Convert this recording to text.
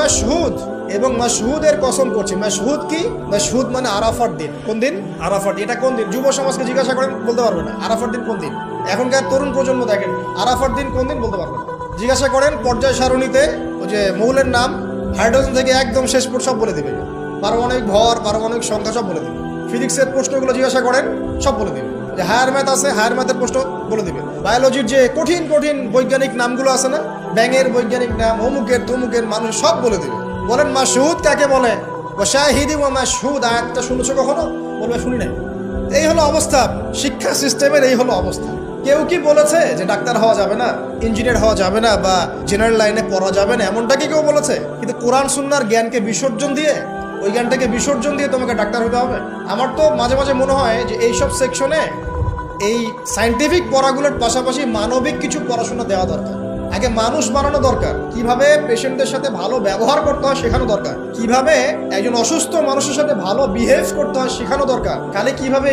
মাশহুদ এবং মাশহুদের কসম করছি। মাশহুদ কি? মাশহুদ মানে আরাফার দিন। কোন দিন? আরাফার দিন। এটা কোন দিন? যুব সমাজকে জিজ্ঞাসা করেন, বলতে পারবে না। আরাফার দিন কোন দিন? এখনকার তরুণ প্রজন্ম দেখেন, আরাফার দিন কোন দিন বলতে পারবে না। জিজ্ঞাসা করেন পর্যায় সারণীতে ওই যে মৌলের নাম, হাইড্রোজেন থেকে একদম শেষ পর সব বলে দেবে। পারমাণবিক ভর, পারমাণবিক সংখ্যা সব বলে দেবে। ফিজিক্সের প্রশ্নগুলো জিজ্ঞাসা করেন, সব বলে দেবে। যে হায়ার ম্যাথ আছে, হায়ার ম্যাথের প্রশ্ন বলে দিবে। বায়োলজির যে কঠিন কঠিন বৈজ্ঞানিক নামগুলো আছে না, ব্যাঙের বৈজ্ঞানিক নাম, অমুকের তমুকের, মানুষ সব বলে দিবে। বলেন মাশহুদ কাকে বলে? শাহিদি ওয়া মাশহুদ আয়াতটা শুনেছো কখনো? বলবে শুনি নাই। এই হলো অবস্থা, শিক্ষা সিস্টেমের এই হলো অবস্থা। কেউ কি বলেছে যে ডাক্তার হওয়া যাবে না, ইঞ্জিনিয়ার হওয়া যাবে না, বা জেনারেল লাইনে পড়া যাবে না? এমনটা কি কেউ বলেছে? কিন্তু কোরআন সুন্নাহর জ্ঞানকে বিসর্জন দিয়ে, ওই জ্ঞানটাকে বিসর্জন দিয়ে তোমাকে ডাক্তার হতে হবে? আমার তো মাঝে মাঝে মনে হয় যে এইসব সেকশনে এই সায়েন্টিফিক পড়াগুলোর পাশাপাশি মানবিক কিছু পড়াশোনা দেওয়া দরকার। আগে মানুষ বানানো দরকার, কিভাবে পেশেন্টদের সাথে ভালো ব্যবহার করতে হয় শেখানো দরকার, কিভাবে একজন অসুস্থ মানুষের সাথে ভালো বিহেভ করতে হয় শেখানো দরকার। খালি কিভাবে